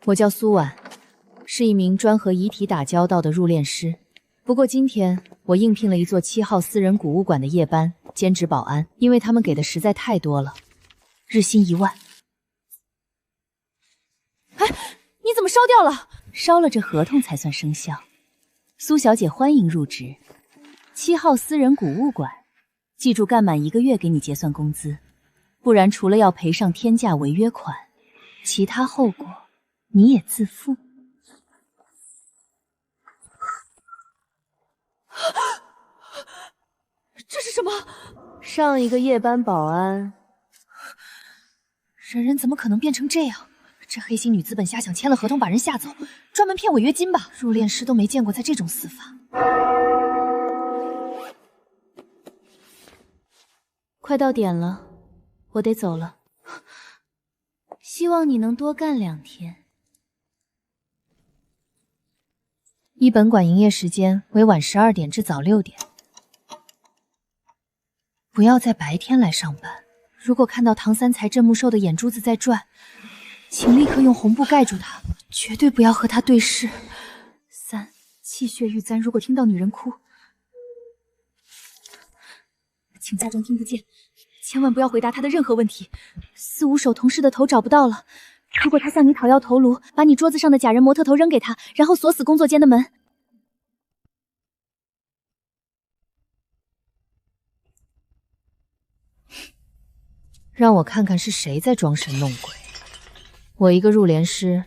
我叫苏婉，是一名专和遗体打交道的入殓师。不过今天我应聘了一座7号私人古物馆的夜班，兼职保安，因为他们给的实在太多了，日薪1万。哎，你怎么烧掉了？烧了这合同才算生效。苏小姐，欢迎入职7号私人古物馆，记住干满1个月给你结算工资，不然除了要赔上天价违约款，其他后果你也自负。这是什么？上一个夜班保安，人怎么可能变成这样？这黑心女资本瞎想签了合同把人吓走，专门骗违约金吧？入殓师都没见过在这种死法。快到点了，我得走了。希望你能多干2天。一本馆营业时间为晚12点至早6点。不要在白天来上班。如果看到唐三才郑木寿的眼珠子在转，请立刻用红布盖住他，绝对不要和他对视。3、气血欲簪，如果听到女人哭，请假装听不见，千万不要回答他的任何问题。4、5手同事的头找不到了，如果他向你讨要头颅，把你桌子上的假人模特头扔给他，然后锁死工作间的门。让我看看是谁在装神弄鬼。我一个入殓师，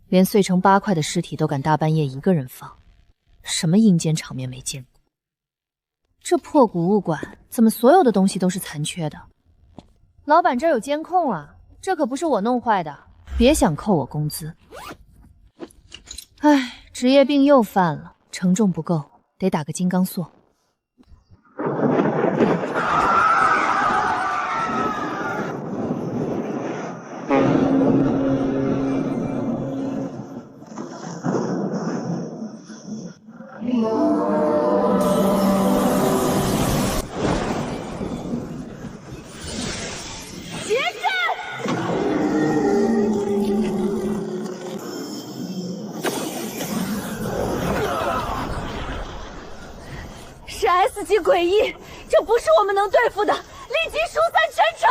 连碎成8块的尸体都敢大半夜一个人放，什么阴间场面没见过？这破古物馆怎么所有的东西都是残缺的？老板，这儿有监控啊，这可不是我弄坏的，别想扣我工资。唉，职业病又犯了，承重不够，得打个金刚锁。是 S 级诡异，这不是我们能对付的，立即疏散全城！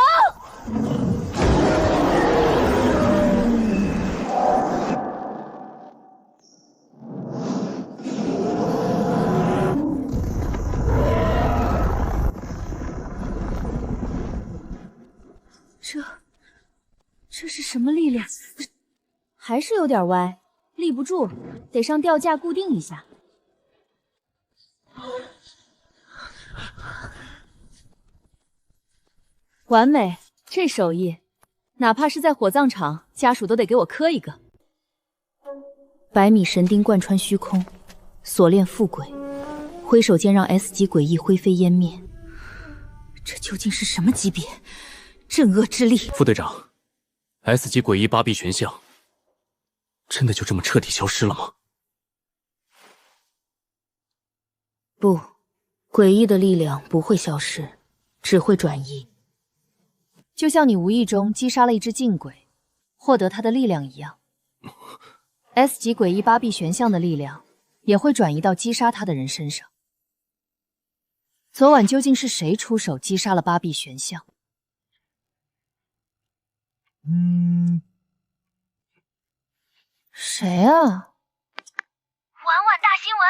这是什么力量？还是有点歪，立不住，得上吊架固定一下。完美，这手艺，哪怕是在火葬场，家属都得给我磕一个。100米神钉贯穿虚空，锁链复轨，挥手间让 S 级诡异灰飞烟灭。这究竟是什么级别？镇恶之力！副队长 ，S 级诡异8臂玄象，真的就这么彻底消失了吗？不，诡异的力量不会消失，只会转移。就像你无意中击杀了一只禁鬼，获得它的力量一样。S 级诡异8臂玄象的力量也会转移到击杀他的人身上。昨晚究竟是谁出手击杀了8臂玄象？谁啊？晚大新闻，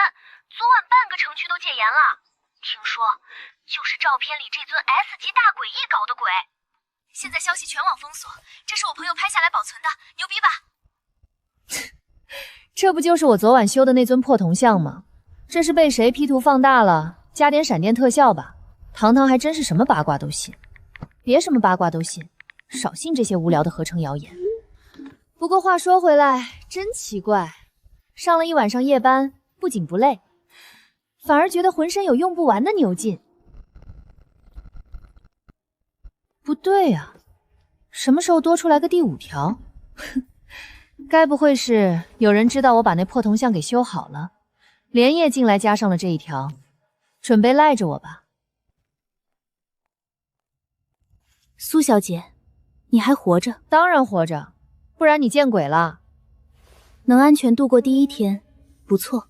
昨晚半个城区都戒严了。听说就是照片里这尊 S 级大诡异搞的鬼。现在消息全网封锁，这是我朋友拍下来保存的，牛逼吧？这不就是我昨晚修的那尊破铜像吗？这是被谁 P 图放大了，加点闪电特效吧？堂堂还真是什么八卦都信。别什么八卦都信，少信这些无聊的合成谣言。不过话说回来，真奇怪，上了一晚上夜班，不仅不累，反而觉得浑身有用不完的牛劲。不对啊，什么时候多出来个第5条？哼，该不会是有人知道我把那破铜像给修好了，连夜进来加上了这一条，准备赖着我吧？苏小姐，你还活着？当然活着，不然你见鬼了！能安全度过第一天，不错。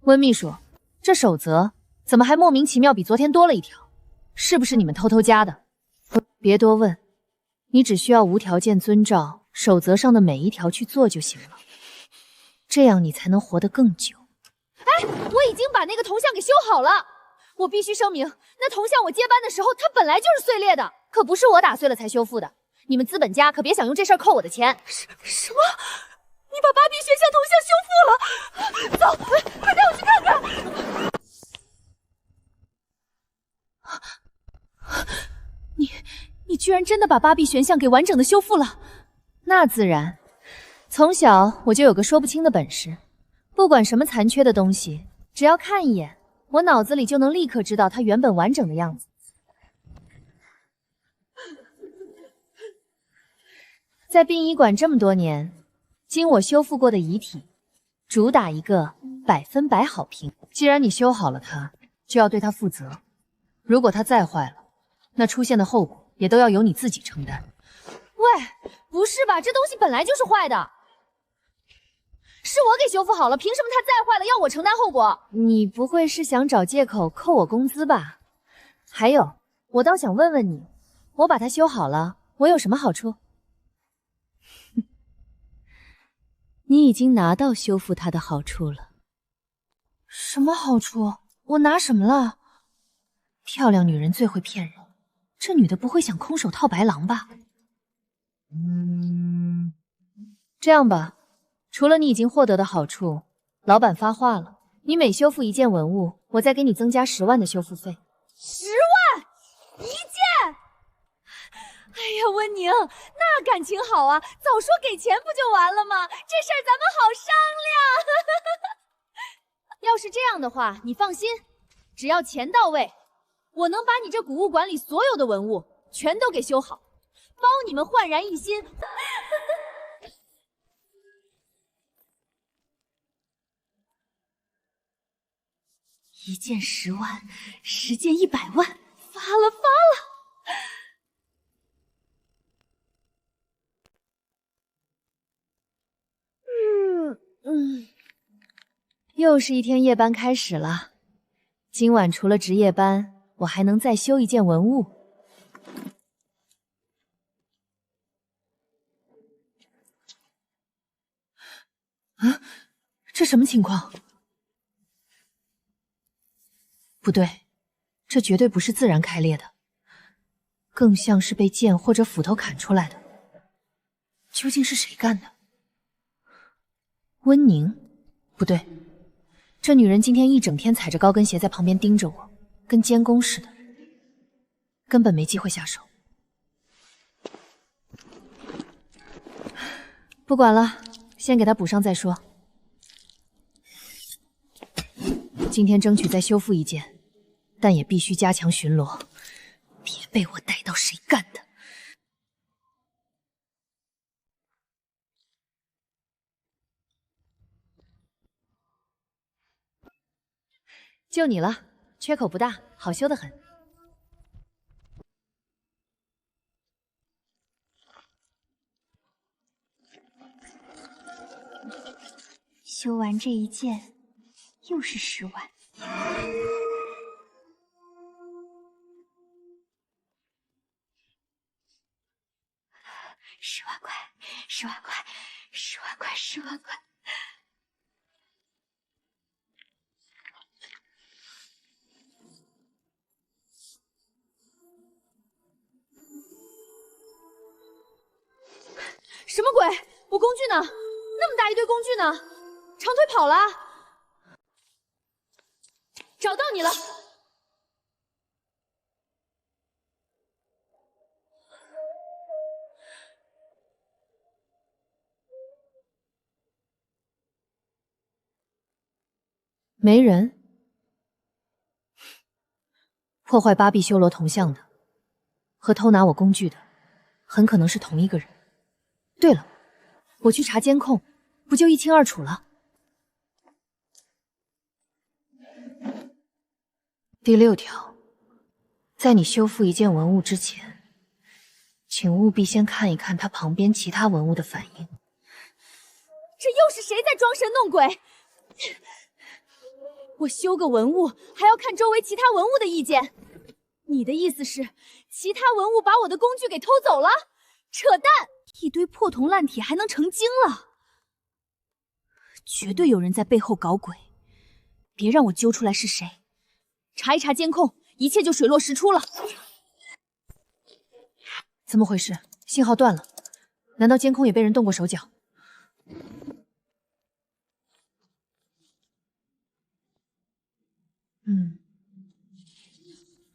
温秘书，这守则怎么还莫名其妙比昨天多了一条？是不是你们偷偷加的？别多问，你只需要无条件遵照守则上的每一条去做就行了，这样你才能活得更久。哎，我已经把那个铜像给修好了。我必须声明，那铜像我接班的时候，它本来就是碎裂的，可不是我打碎了才修复的。你们资本家可别想用这事儿扣我的钱。什么？你把芭比悬像铜像修复了？走，快带我去看看。你居然真的把芭比悬像给完整的修复了？那自然，从小我就有个说不清的本事，不管什么残缺的东西，只要看一眼，我脑子里就能立刻知道它原本完整的样子。在殡仪馆这么多年，经我修复过的遗体，主打一个100%好评。既然你修好了它，就要对它负责。如果它再坏了，那出现的后果也都要由你自己承担。喂，不是吧？这东西本来就是坏的，是我给修复好了，凭什么它再坏了要我承担后果？你不会是想找借口扣我工资吧？还有，我倒想问问你，我把它修好了，我有什么好处？你已经拿到修复它的好处了。什么好处？我拿什么了？漂亮女人最会骗人，这女的不会想空手套白狼吧？这样吧，除了你已经获得的好处，老板发话了，你每修复一件文物，我再给你增加10万的修复费。10万一件？哎呀，温宁，那感情好啊，早说给钱不就完了吗？这事儿咱们好商量。要是这样的话，你放心，只要钱到位，我能把你这古物馆里所有的文物全都给修好，包你们焕然一新。一件10万，10件100万，发了发了！又是一天夜班开始了。今晚除了值夜班，我还能再修一件文物。啊，这什么情况？不对，这绝对不是自然开裂的，更像是被剑或者斧头砍出来的。究竟是谁干的？温宁？不对，这女人今天一整天踩着高跟鞋在旁边盯着我，跟监工似的，根本没机会下手。不管了，先给她补上再说。今天争取再修复一件，但也必须加强巡逻，别被我逮到谁干的。就你了，缺口不大，好修得很。修完这一件，又是10万。10万块，10万块，10万块，10万块。什么鬼？我工具呢？那么大一堆工具呢？长腿跑了？找到你了！没人。破坏芭比修罗铜像的，和偷拿我工具的，很可能是同一个人。对了，我去查监控，不就一清二楚了？第6条，在你修复一件文物之前，请务必先看一看它旁边其他文物的反应。这又是谁在装神弄鬼？我修个文物还要看周围其他文物的意见。你的意思是，其他文物把我的工具给偷走了？扯淡！一堆破铜烂铁还能成精了？绝对有人在背后搞鬼，别让我揪出来是谁。查一查监控，一切就水落石出了。怎么回事？信号断了？难道监控也被人动过手脚？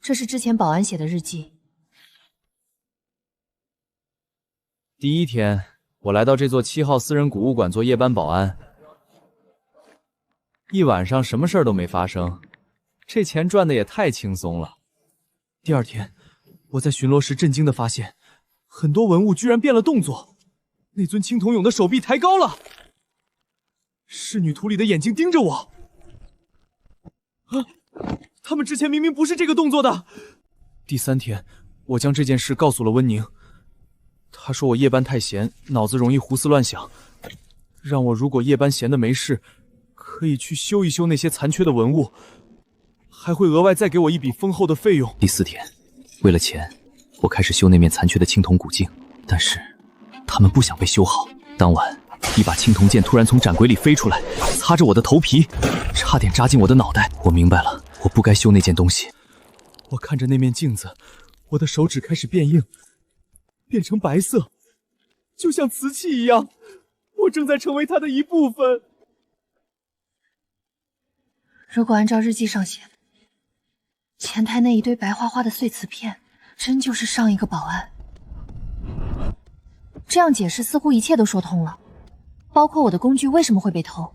这是之前保安写的日记。第一天，我来到这座7号私人古物馆做夜班保安，一晚上什么事儿都没发生，这钱赚的也太轻松了。第二天，我在巡逻时震惊地发现，很多文物居然变了动作。那尊青铜俑的手臂抬高了，仕女图里的眼睛盯着我。啊！他们之前明明不是这个动作的。第三天，我将这件事告诉了温宁，他说我夜班太闲，脑子容易胡思乱想，让我如果夜班闲的没事，可以去修一修那些残缺的文物，还会额外再给我一笔丰厚的费用。第4天，为了钱，我开始修那面残缺的青铜古镜，但是他们不想被修好。当晚，一把青铜剑突然从斩鬼里飞出来，擦着我的头皮，差点扎进我的脑袋。我明白了，我不该修那件东西。我看着那面镜子，我的手指开始变硬，变成白色，就像瓷器一样。我正在成为它的一部分。如果按照日记上写，前台那一堆白花花的碎瓷片，真就是上一个保安。这样解释似乎一切都说通了，包括我的工具为什么会被偷。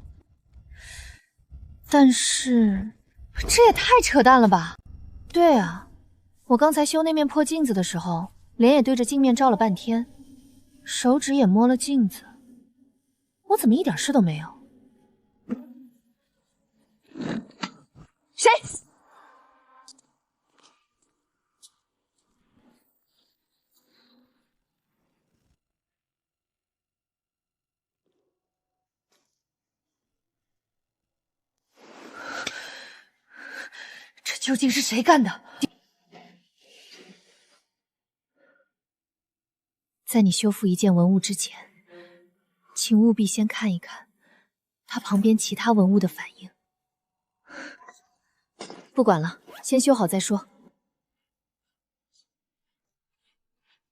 但是，这也太扯淡了吧！对啊，我刚才修那面破镜子的时候，脸也对着镜面照了半天，手指也摸了镜子，我怎么一点事都没有？谁？这究竟是谁干的？在你修复一件文物之前，请务必先看一看它旁边其他文物的反应。不管了，先修好再说。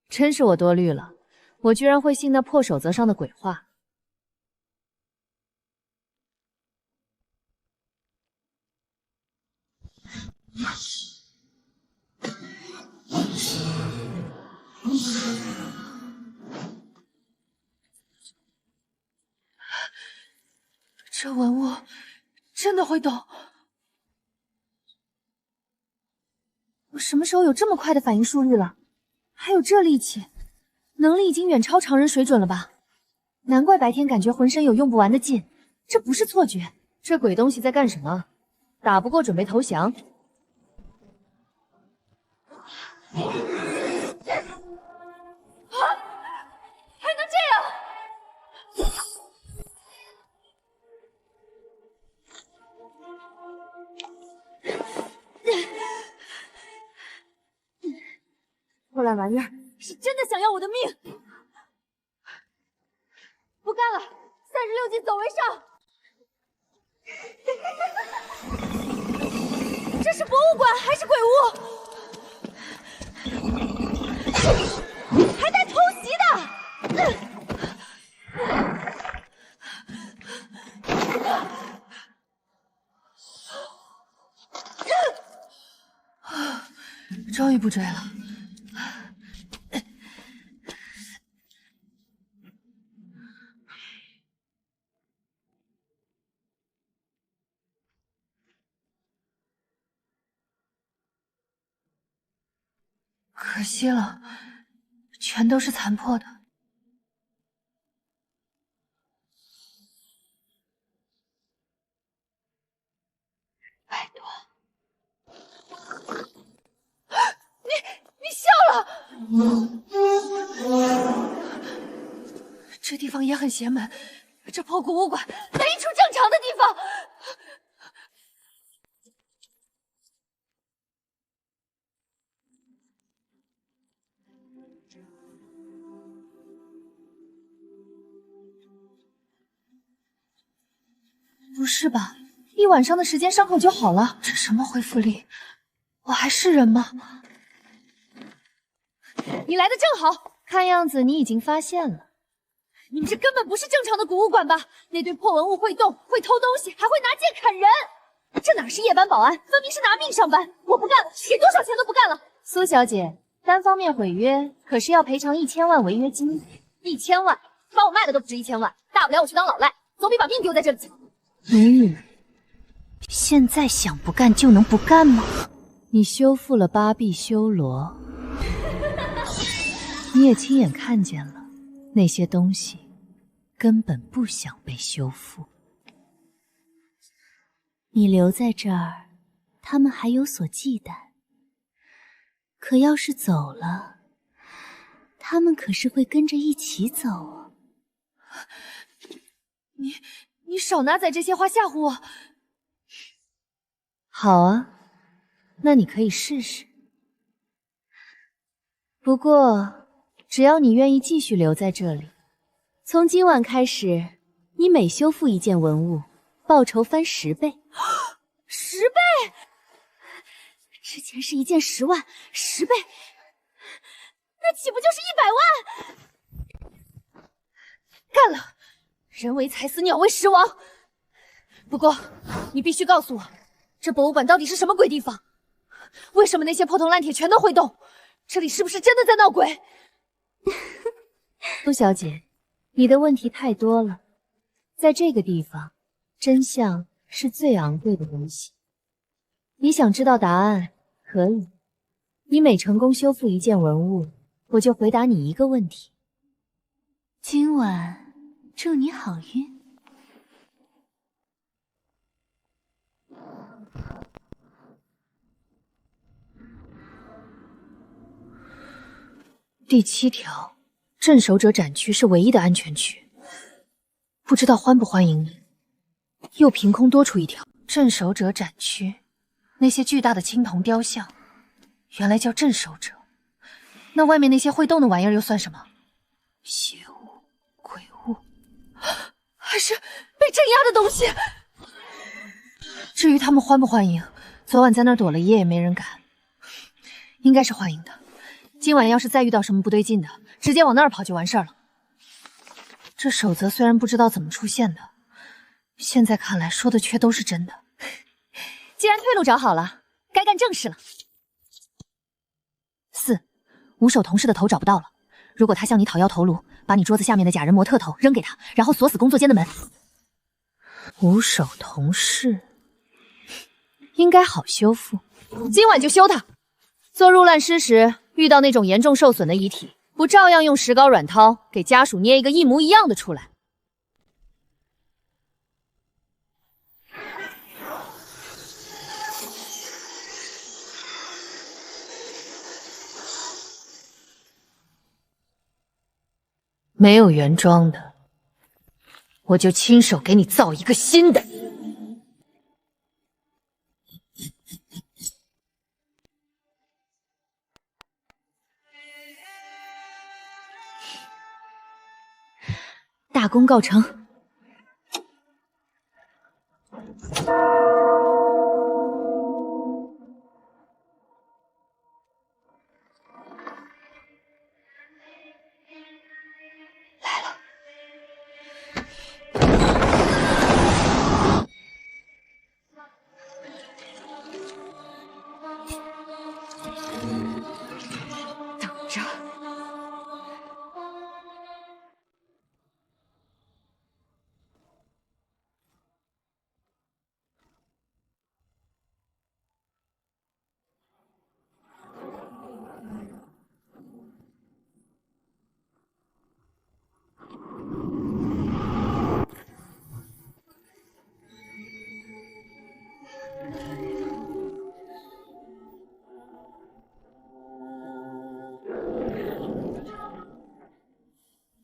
真是我多虑了，我居然会信那破守则上的鬼话。这文物真的会动？我什么时候有这么快的反应速率了？还有这力气，能力已经远超常人水准了吧？难怪白天感觉浑身有用不完的劲，这不是错觉。这鬼东西在干什么？打不过准备投降？啊！还能这样？破烂玩意儿是真的想要我的命！不干了，36级走为上！这是博物馆还是鬼屋？还带偷袭的！终于不追了。可惜了，全都是残破的。拜托，你笑了！这地方也很邪门，这破古物馆没一处正常的地方。不是吧？一晚上的时间，伤口就好了？这什么恢复力？我还是人吗？你来的正好，看样子你已经发现了。你们这根本不是正常的古物馆吧？那堆破文物会动，会偷东西，还会拿剑砍人。这哪是夜班保安，分明是拿命上班！我不干了，给多少钱都不干了。苏小姐，单方面毁约可是要赔偿1000万违约金。1000万，把我卖了都不值1000万，大不了我去当老赖，总比把命丢在这里强。美女，现在想不干就能不干吗？你修复了八臂修罗，你也亲眼看见了，那些东西根本不想被修复。你留在这儿，他们还有所忌惮。可要是走了，他们可是会跟着一起走哦。你少拿载这些话吓唬我。好啊，那你可以试试。不过，只要你愿意继续留在这里，从今晚开始，你每修复一件文物，报酬翻10倍。10倍？之前是一件10万，10倍，那岂不就是100万？干了！人为财死，鸟为食亡。不过，你必须告诉我，这博物馆到底是什么鬼地方？为什么那些破铜烂铁全都会动？这里是不是真的在闹鬼？苏小姐，你的问题太多了。在这个地方，真相是最昂贵的东西。你想知道答案，可以。你每成功修复一件文物，我就回答你一个问题。今晚祝你好运。第7条，镇守者展区是唯一的安全区，不知道欢不欢迎你。又凭空多出一条，镇守者展区，那些巨大的青铜雕像，原来叫镇守者。那外面那些会动的玩意儿又算什么？邪物、鬼物，还是被镇压的东西？至于他们欢不欢迎，昨晚在那儿躲了一夜也没人敢，应该是欢迎的。今晚要是再遇到什么不对劲的，直接往那儿跑就完事儿了。这守则虽然不知道怎么出现的，现在看来说的却都是真的。既然退路找好了，该干正事了。4，无首同事的头找不到了，如果他向你讨要头颅，把你桌子下面的假人模特头扔给他，然后锁死工作间的门。无首同事应该好修复，今晚就修他。做入殓师时遇到那种严重受损的遗体，不照样用石膏软掏给家属捏一个一模一样的出来？没有原装的，我就亲手给你造一个新的。大功告成。来了。等着。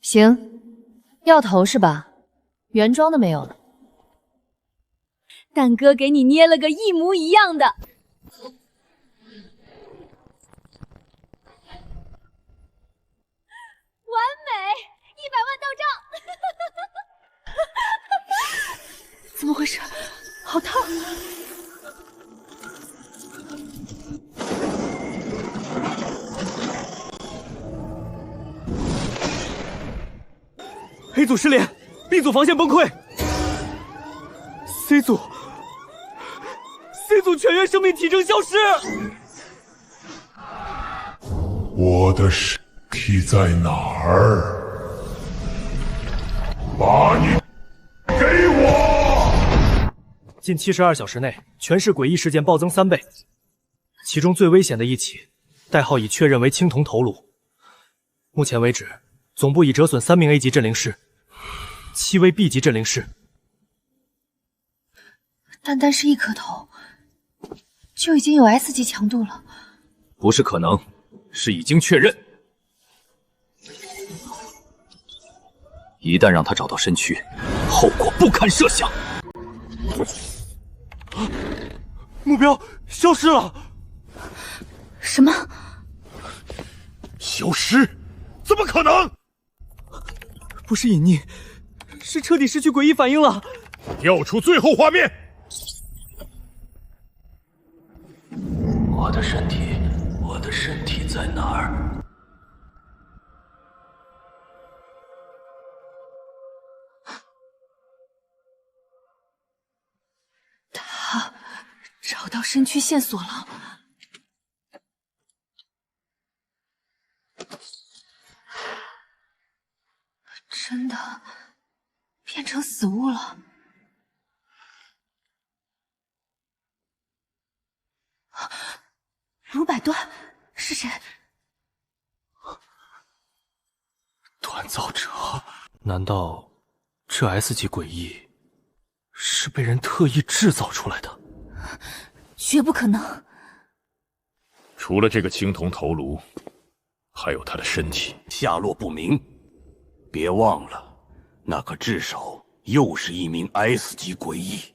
行，要头是吧？原装的没有了。蛋哥给你捏了个一模一样的。完美，100万到账！怎么回事？好烫！A 组失联 ，B 组防线崩溃 ，C 组全员生命体征消失。我的身体在哪儿？把你给我！近72小时内，全市诡异事件暴增3倍，其中最危险的一起，代号已确认为青铜头颅。目前为止，总部已折损3名 A 级镇灵师，7位 B 级镇灵师。单单是一颗头，就已经有 S 级强度了。不是可能，是已经确认。一旦让他找到身躯，后果不堪设想。目标消失了！什么？消失？怎么可能？不是隐匿，是彻底失去诡异反应了。调出最后画面。我的身体在哪儿？他找到身躯线索了。真的变成死物了。卢百端是谁？锻造者？难道这 S 级诡异是被人特意制造出来的？绝不可能！除了这个青铜头颅，还有他的身体下落不明。别忘了，那可至少又是一名 S 级诡异。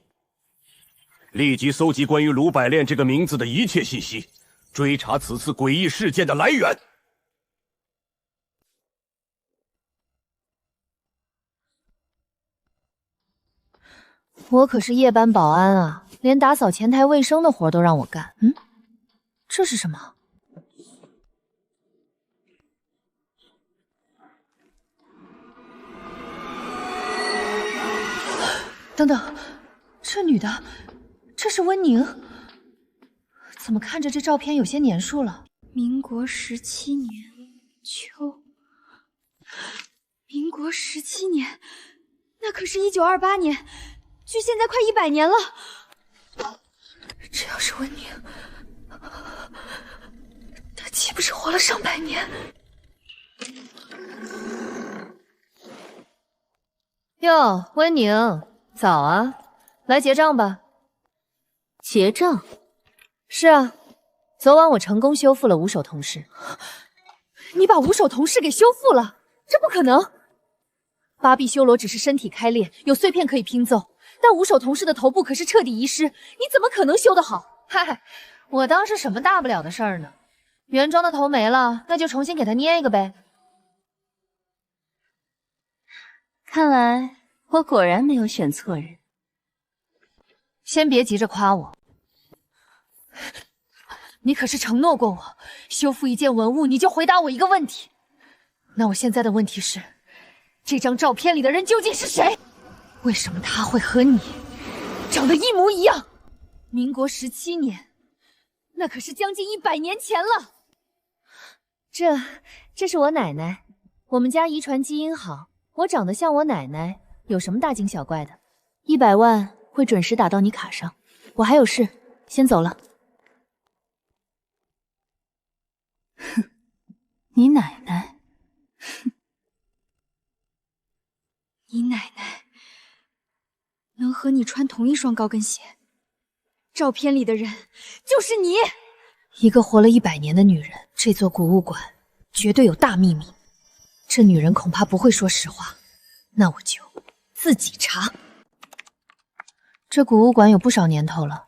立即搜集关于卢百炼这个名字的一切信息，追查此次诡异事件的来源。我可是夜班保安啊，连打扫前台卫生的活都让我干。这是什么？等等，这女的，这是温宁。怎么看着这照片有些年数了？民国17年秋。民国17年，那可是1928年，距现在快100年了。这要是温宁，她岂不是活了上百年？哟，温宁。早啊，来结账吧。结账？是啊，昨晚我成功修复了五手铜饰。你把五手铜饰给修复了？这不可能！八臂修罗只是身体开裂，有碎片可以拼凑，但五手铜饰的头部可是彻底遗失，你怎么可能修得好？嗨，我当是什么大不了的事儿呢？原装的头没了，那就重新给它捏一个呗。看来我果然没有选错人。先别急着夸我，你可是承诺过我，修复一件文物你就回答我一个问题。那我现在的问题是，这张照片里的人究竟是谁？为什么他会和你长得一模一样？民国17年，那可是将近100年前了。这是我奶奶，我们家遗传基因好，我长得像我奶奶，有什么大惊小怪的？100万会准时打到你卡上。我还有事，先走了。哼，你奶奶，哼，你奶奶能和你穿同一双高跟鞋，照片里的人就是你。一个活了100年的女人，这座古物馆绝对有大秘密。这女人恐怕不会说实话，那我就自己查。这古物馆有不少年头了，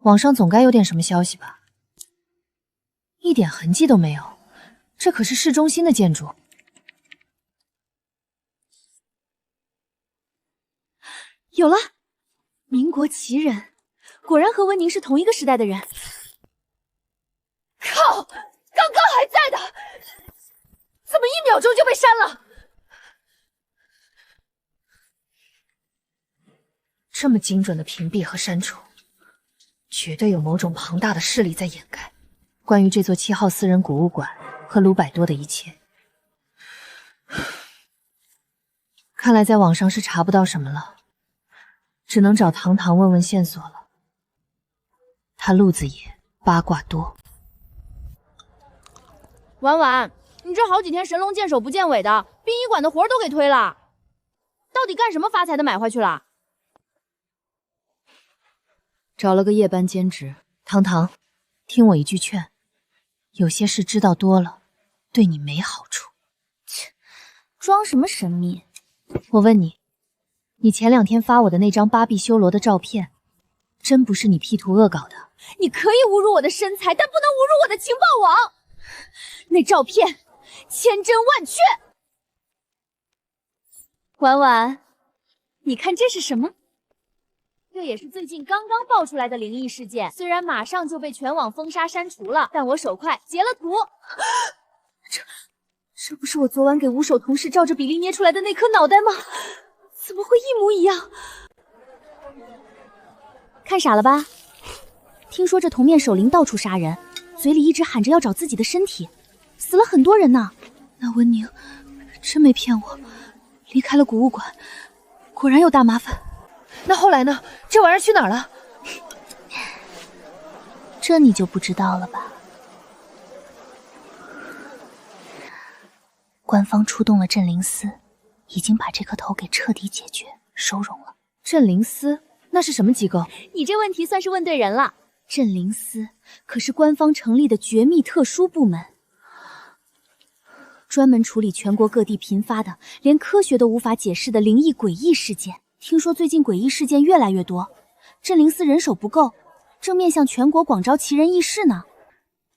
网上总该有点什么消息吧？一点痕迹都没有，这可是市中心的建筑。有了，民国奇人，果然和温宁是同一个时代的人。靠！刚刚还在的，怎么1秒钟就被删了？这么精准的屏蔽和删除，绝对有某种庞大的势力在掩盖关于这座7号私人古物馆和卢百多的一切。看来在网上是查不到什么了，只能找堂堂问问线索了。他路子野，八卦多。婉婉，你这好几天神龙见首不见尾的，殡仪馆的活都给推了，到底干什么发财的买回去了？找了个夜班兼职。堂堂，听我一句劝，有些事知道多了，对你没好处。切，装什么神秘？我问你，你前2天发我的那张八臂修罗的照片，真不是你 P 图恶搞的？你可以侮辱我的身材，但不能侮辱我的情报网。那照片千真万确。婉婉，你看这是什么？这也是最近刚刚爆出来的灵异事件，虽然马上就被全网封杀删除了，但我手快截了图。这不是我昨晚给吴手同事照着比例捏出来的那颗脑袋吗？怎么会一模一样？看傻了吧？听说这铜面守灵到处杀人，嘴里一直喊着要找自己的身体，死了很多人呢。那温宁真没骗我，离开了古物馆，果然有大麻烦。那后来呢？这玩意儿去哪儿了？这你就不知道了吧？官方出动了镇灵司，已经把这颗头给彻底解决收容了。镇灵司那是什么机构？你这问题算是问对人了。镇灵司可是官方成立的绝密特殊部门，专门处理全国各地频发的连科学都无法解释的灵异诡异事件。听说最近诡异事件越来越多，镇灵司人手不够，正面向全国广招奇人异士呢。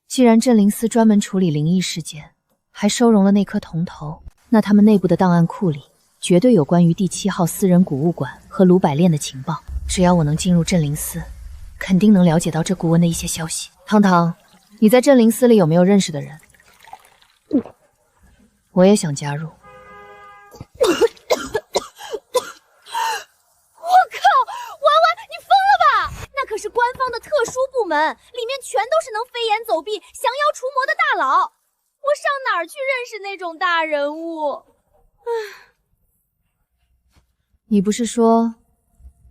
既然镇灵司专门处理灵异事件，还收容了那颗铜头，那他们内部的档案库里绝对有关于第7号私人古物馆和卢百炼的情报。只要我能进入镇灵司，肯定能了解到这古文的一些消息。堂堂，你在镇灵司里有没有认识的人？我也想加入。可是官方的特殊部门，里面全都是能飞檐走壁、降妖除魔的大佬，我上哪儿去认识那种大人物？你不是说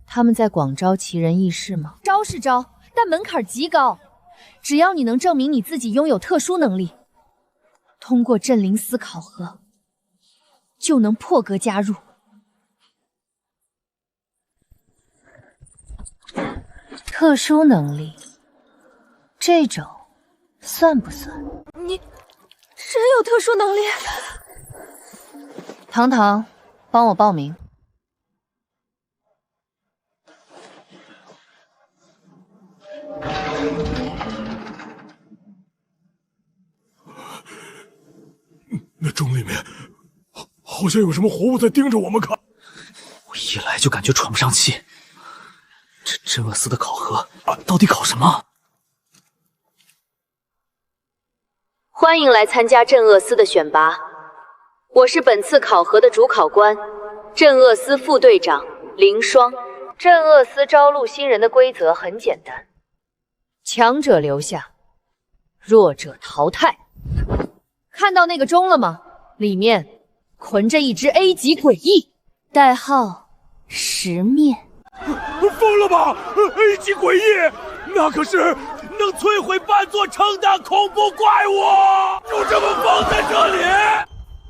他们在广招奇人异士吗？招是招，但门槛极高，只要你能证明你自己拥有特殊能力，通过镇灵司考核，就能破格加入。特殊能力，这种算不算？你真有特殊能力？堂堂，帮我报名。那钟里面好像有什么活物在盯着我们看。我一来就感觉喘不上气。这镇恶司的考核到底考什么？欢迎来参加镇恶司的选拔，我是本次考核的主考官，镇恶司副队长凌霜。镇恶司招录新人的规则很简单，强者留下，弱者淘汰。看到那个钟了吗？里面捆着一只 A 级诡异，代号十面。疯了吧！A 级诡异，那可是能摧毁半座城的恐怖怪物，就这么放在这里？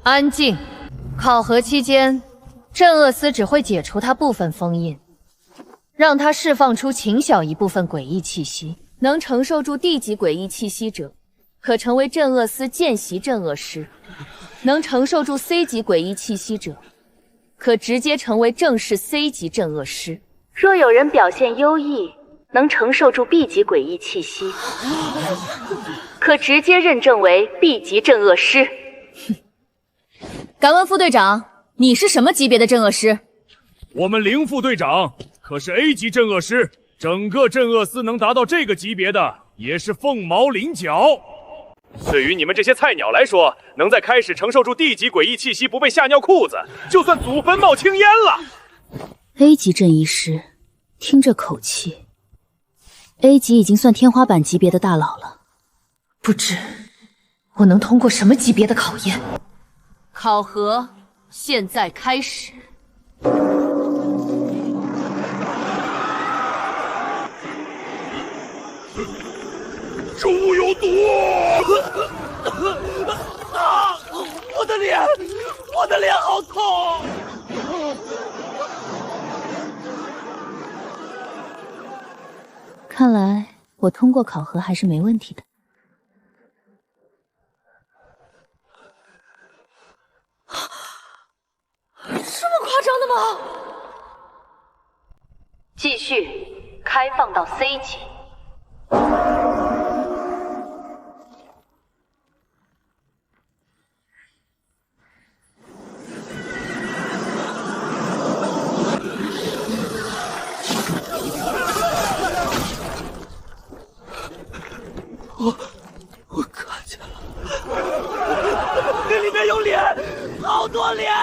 安静！考核期间，镇恶司只会解除他部分封印，让他释放出轻小一部分诡异气息。能承受住 D 级诡异气息者，可成为镇恶司见习镇恶师；能承受住 C 级诡异气息者，可直接成为正式 C 级镇恶师。若有人表现优异，能承受住 B 级诡异气息，可直接认证为 B 级镇恶师。敢问副队长，你是什么级别的镇恶师？我们林副队长可是 A 级镇恶师，整个镇恶司能达到这个级别的，也是凤毛麟角。对于你们这些菜鸟来说，能在开始承受住 D 级诡异气息不被吓尿裤子，就算祖坟冒青烟了。A 级镇医师，听这口气 ，A 级已经算天花板级别的大佬了。不知我能通过什么级别的考验？考核现在开始。猪有毒！啊！我的脸好痛！看来我通过考核还是没问题的。这么夸张的吗？继续开放到 C 级。我看见了，那里面有脸，好多脸！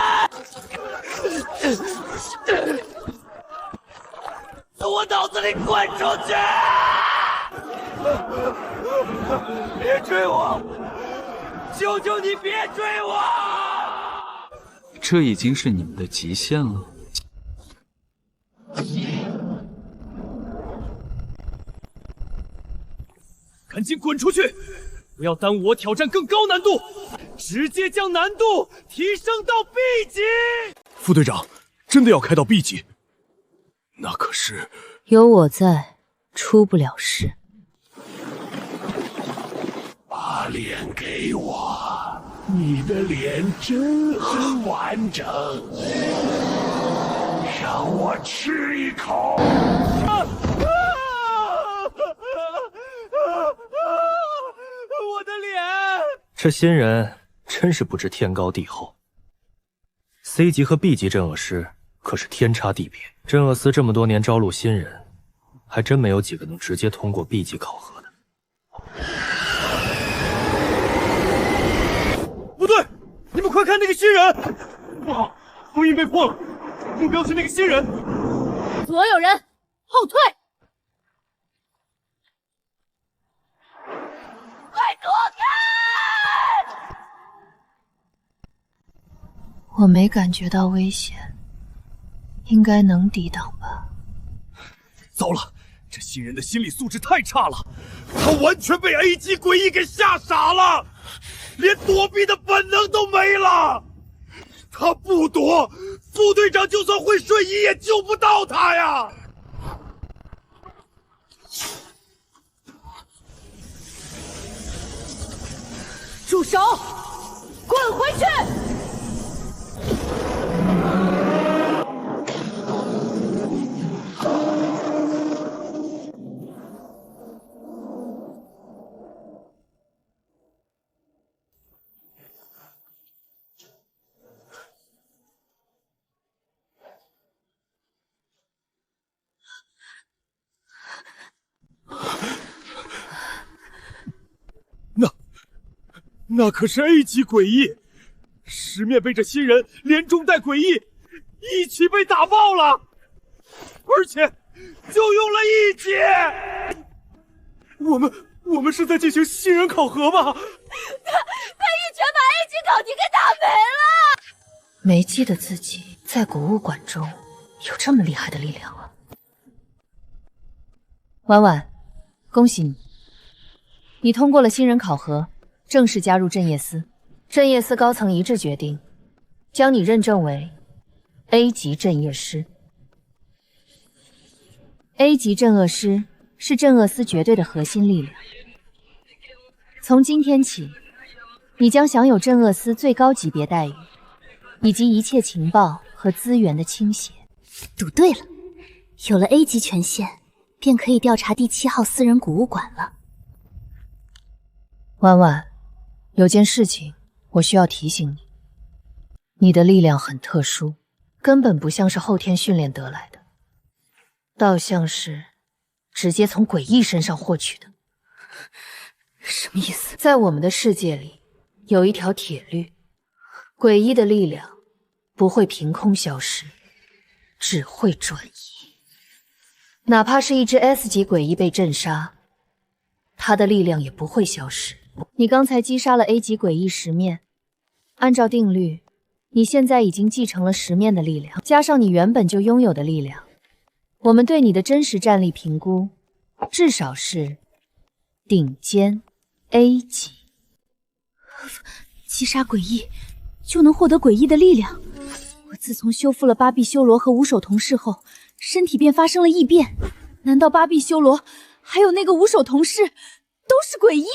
从我脑子里滚出去！别追我！求求你别追我！这已经是你们的极限了。赶紧滚出去！不要耽误我挑战更高难度，直接将难度提升到 B 级。副队长，真的要开到 B 级？那可是有我在，出不了事。把脸给我，你的脸真很完整，让我吃一口。我的脸！这新人真是不知天高地厚。C 级和 B 级镇恶师可是天差地别。镇恶司这么多年招录新人，还真没有几个能直接通过 B 级考核的。不对，你们快看那个新人！不好，封印被破了，目标是那个新人。所有人后退！快躲开！我没感觉到危险，应该能抵挡吧。糟了，这新人的心理素质太差了，他完全被 A 级诡异给吓傻了，连躲避的本能都没了。他不躲，副队长就算会瞬移也救不到他呀！住手！滚回去！那可是 A 级诡异，十面被这新人连中带诡异一起被打爆了，而且就用了1级。我们是在进行新人考核吗？他一拳把 A 级考题给打没了。没记得自己在博物馆中有这么厉害的力量啊！婉婉，恭喜你，你通过了新人考核。正式加入镇业司，镇业司高层一致决定，将你认证为 A 级镇业师。A 级镇恶师是镇恶司绝对的核心力量。从今天起，你将享有镇恶司最高级别待遇，以及一切情报和和资源的倾斜。赌对了，有了 A 级权限，便可以调查第7号私人古物馆了。婉婉，有件事情我需要提醒你，你的力量很特殊，根本不像是后天训练得来的，倒像是直接从诡异身上获取的。什么意思？在我们的世界里，有一条铁律，诡异的力量不会凭空消失，只会转移。哪怕是一只 S 级诡异被镇杀，他的力量也不会消失。你刚才击杀了 A 级诡异十面，按照定律，你现在已经继承了10面的力量，加上你原本就拥有的力量，我们对你的真实战力评估，至少是顶尖 A 级。击杀诡异就能获得诡异的力量。我自从修复了八臂修罗和五手同式后，身体便发生了异变。难道八臂修罗还有那个五手同式都是诡异？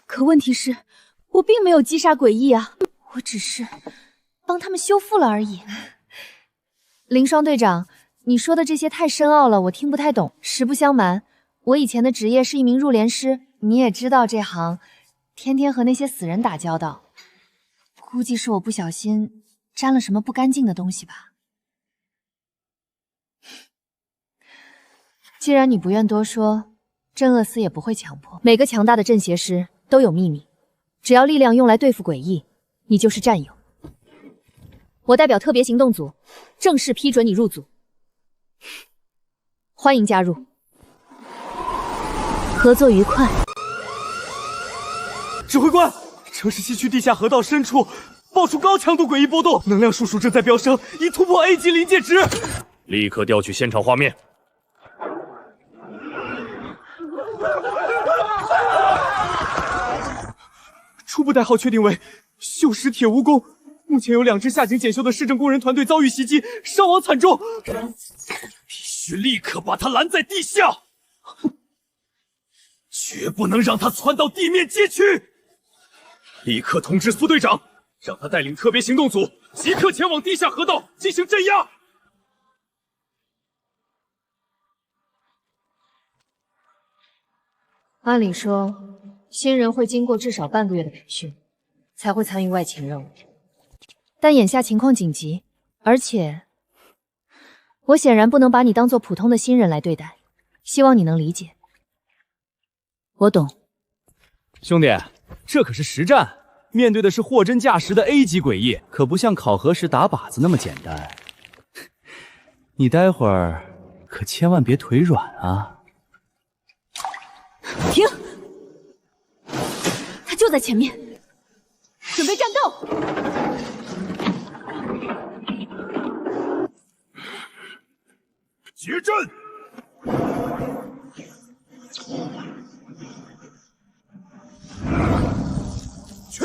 可问题是，我并没有击杀诡异啊，我只是帮他们修复了而已。凌霜队长，你说的这些太深奥了，我听不太懂。实不相瞒，我以前的职业是一名入殓师，你也知道这行天天和那些死人打交道，估计是我不小心沾了什么不干净的东西吧。既然你不愿多说，镇恶司也不会强迫。每个强大的镇邪师都有秘密，只要力量用来对付诡异，你就是战友。我代表特别行动组正式批准你入组，欢迎加入。合作愉快。指挥官，城市西区地下河道深处爆出高强度诡异波动，能量输出正在飙升，已突破 A 级临界值。立刻调取现场画面。初步代号确定为锈蚀铁蜈蚣，目前有2支下井检修的市政工人团队遭遇袭击，伤亡惨重，必须立刻把他拦在地下，绝不能让他窜到地面街区。立刻通知苏队长，让他带领特别行动组即刻前往地下河道进行镇压。按理说，新人会经过至少半个月的培训，才会参与外勤任务。但眼下情况紧急，而且我显然不能把你当做普通的新人来对待，希望你能理解。我懂。兄弟，这可是实战，面对的是货真价实的 A 级诡异，可不像考核时打靶子那么简单。你待会儿可千万别腿软啊！停！他就在前面，准备战斗！结阵！去！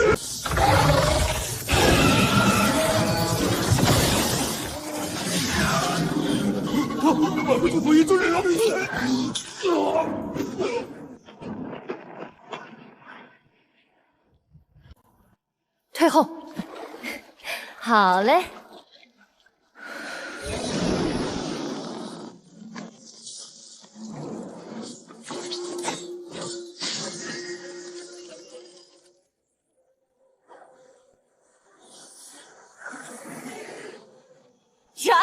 退后。好嘞。斩！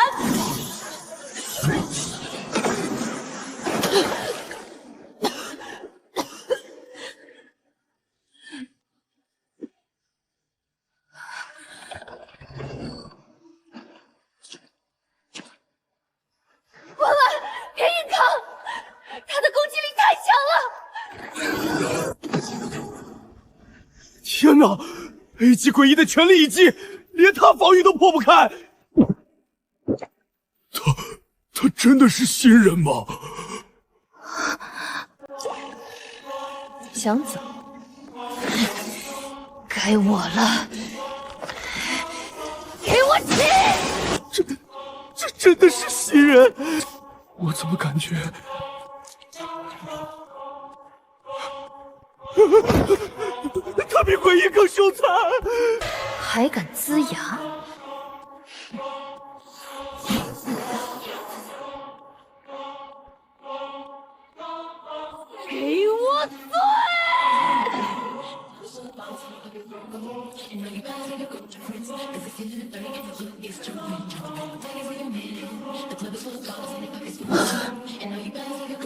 婉婉，别硬扛，他的攻击力太强了！天哪 ！A 级诡异的全力一击，连他防御都破不开。他真的是新人吗？想走，该我了。给我起！这真的是新人？我怎么感觉？他比诡异更凶残！还敢龇牙！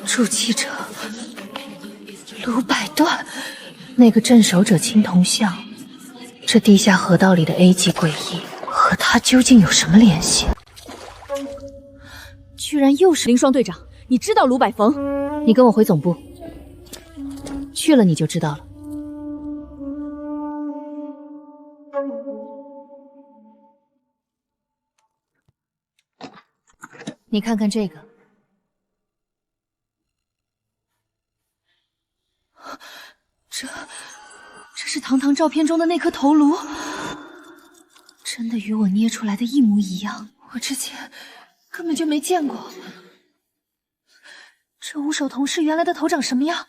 筑基者卢百断，那个镇守者青铜像，这地下河道里的 A 级诡异和他究竟有什么联系？居然又是林双队长，你知道卢百逢？你跟我回总部，去了你就知道了。你看看这个，这是堂堂照片中的那颗头颅，真的与我捏出来的一模一样。我之前根本就没见过。这五手铜狮原来的头长什么样？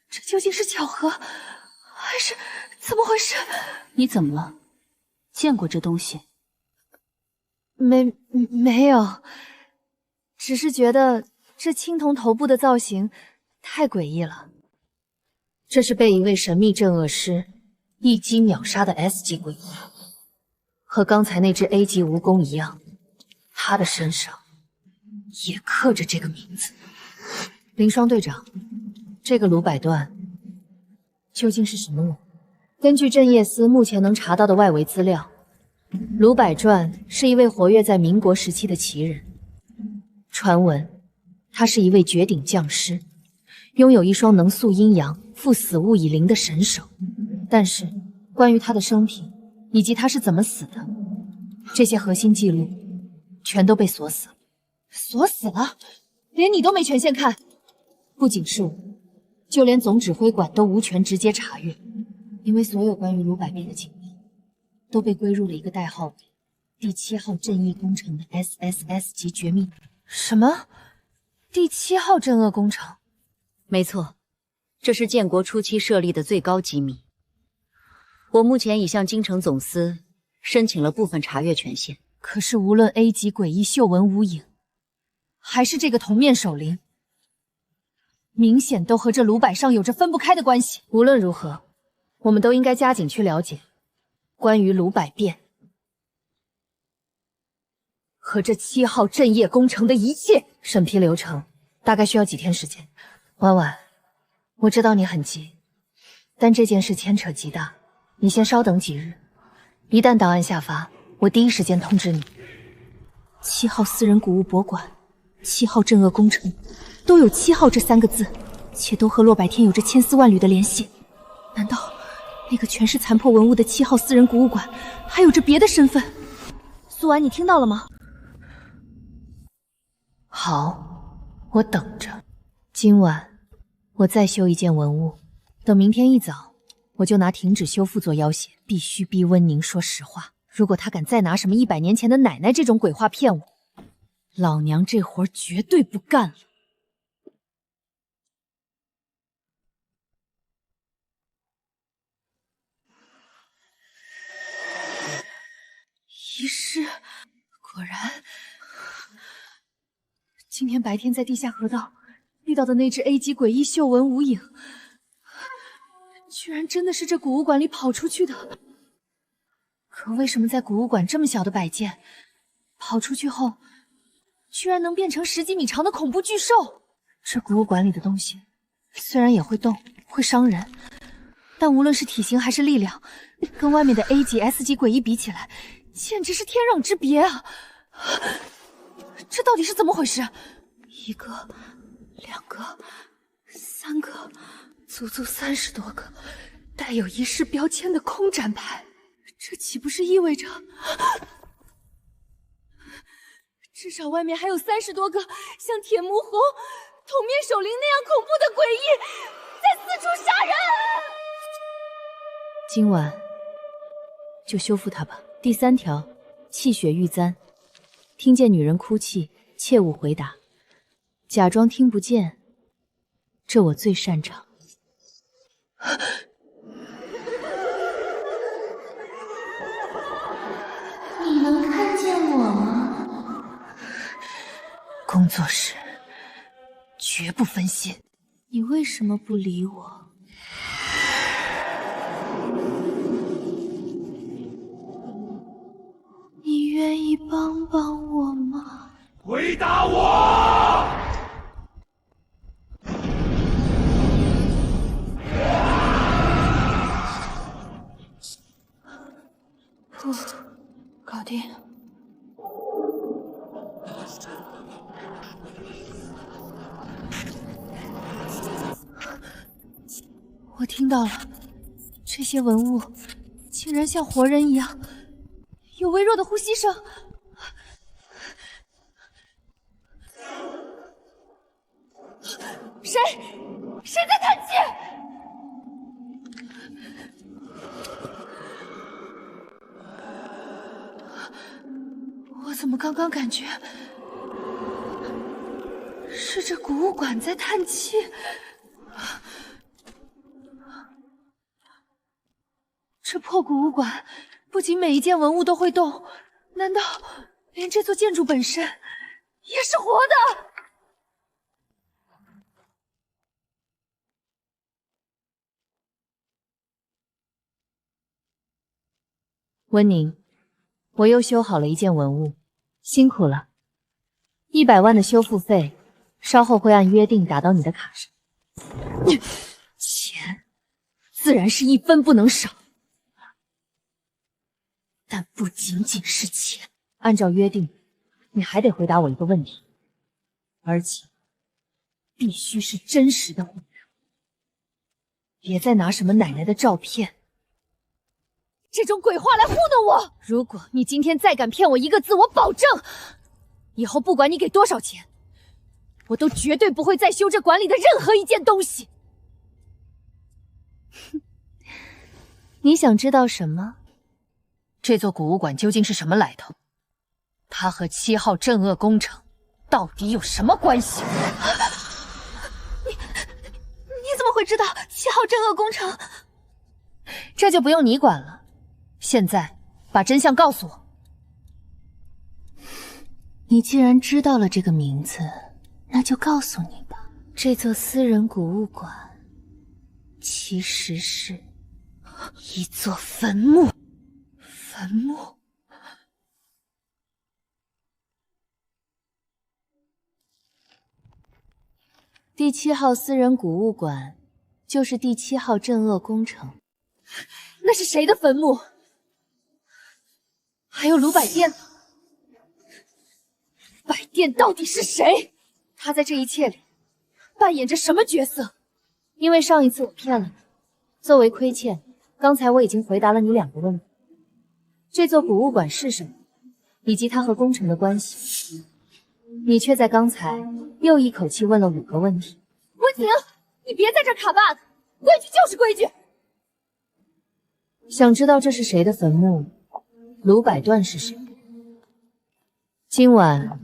这究竟是巧合，还是怎么回事？你怎么了？见过这东西？没有，只是觉得这青铜头部的造型太诡异了。这是被一位神秘镇恶师一击秒杀的 S 级诡异，和刚才那只 A 级蜈蚣一样，他的身上也刻着这个名字。林双队长，这个卢百断究竟是什么人？根据镇业司目前能查到的外围资料，卢百断是一位活跃在民国时期的奇人。传闻他是一位绝顶将师，拥有一双能塑阴阳、复死物以灵的神手。但是关于他的生平以及他是怎么死的，这些核心记录全都被锁死了。锁死了？连你都没权限看？不仅是我，就连总指挥馆都无权直接查阅，因为所有关于卢百变的经历都被归入了一个代号为第7号镇异工程的 SSS 级绝密。什么？第7号镇恶工程？没错，这是建国初期设立的最高机密。我目前已向京城总司申请了部分查阅权限。可是无论 A 级诡异嗅闻无影，还是这个铜面守灵，明显都和这卢百上有着分不开的关系。无论如何，我们都应该加紧去了解关于卢百变和这7号镇业工程的一切。审批流程大概需要几天时间。婉婉，我知道你很急，但这件事牵扯极大，你先稍等几日，一旦档案下发，我第一时间通知你。7号私人古物博馆、7号镇恶工程，都有7号这3个字，且都和洛百天有着千丝万缕的联系。难道那个全是残破文物的7号私人古物馆还有着别的身份？苏婉，你听到了吗？好，我等着。今晚我再修一件文物，等明天一早我就拿停止修复做要挟，必须逼温宁说实话。如果他敢再拿什么100年前的奶奶这种鬼话骗我，老娘这活绝对不干了。遗失，果然，今天白天在地下河道遇到的那只 A 级诡异嗅闻无影，居然真的是这古物馆里跑出去的。可为什么在古物馆这么小的摆件，跑出去后，居然能变成10几米长的恐怖巨兽？这古物馆里的东西虽然也会动，会伤人，但无论是体型还是力量，跟外面的 A 级、S 级诡异比起来，简直是天壤之别啊！这到底是怎么回事？1个、2个、3个，足足30多个带有仪式标签的空展牌。这岂不是意味着，至少外面还有30多个像铁木猴、铜面守灵那样恐怖的诡异在四处杀人？今晚就修复它吧。第3条，气血欲簪，听见女人哭泣，切勿回答，假装听不见，这我最擅长。你能看见我吗？工作室绝不分心。你为什么不理我？你愿意以帮帮我吗？回答我！不，搞定。我听到了，这些文物竟然像活人一样，有微弱的呼吸声。谁在叹气？我怎么刚刚感觉是这古物馆在叹气？这破古物馆不仅每一件文物都会动，难道连这座建筑本身也是活的？温宁，我又修好了一件文物，辛苦了。100万的修复费，稍后会按约定打到你的卡上。钱自然是一分不能少，但不仅仅是钱。按照约定，你还得回答我一个问题，而且必须是真实的回答，别再拿什么奶奶的照片。这种鬼话来糊弄我！如果你今天再敢骗我一个字，我保证，以后不管你给多少钱，我都绝对不会再修这馆里的任何一件东西。你想知道什么？这座古物馆究竟是什么来头？它和7号镇恶工程到底有什么关系？你怎么会知道7号镇恶工程？这就不用你管了。现在把真相告诉我。你既然知道了这个名字，那就告诉你吧。这座私人古物馆其实是一座坟墓。坟墓？第7号私人古物馆就是第7号镇恶工程。那是谁的坟墓？还有卢百殿呢？百殿到底是谁？他在这一切里扮演着什么角色？因为上一次我骗了你，作为亏欠，刚才我已经回答了你2个问题：这座古物馆是什么，以及它和工程的关系。你却在刚才又一口气问了5个问题。温婷，你别在这卡 bug， 规矩就是规矩。想知道这是谁的坟墓？卢百段是谁？今晚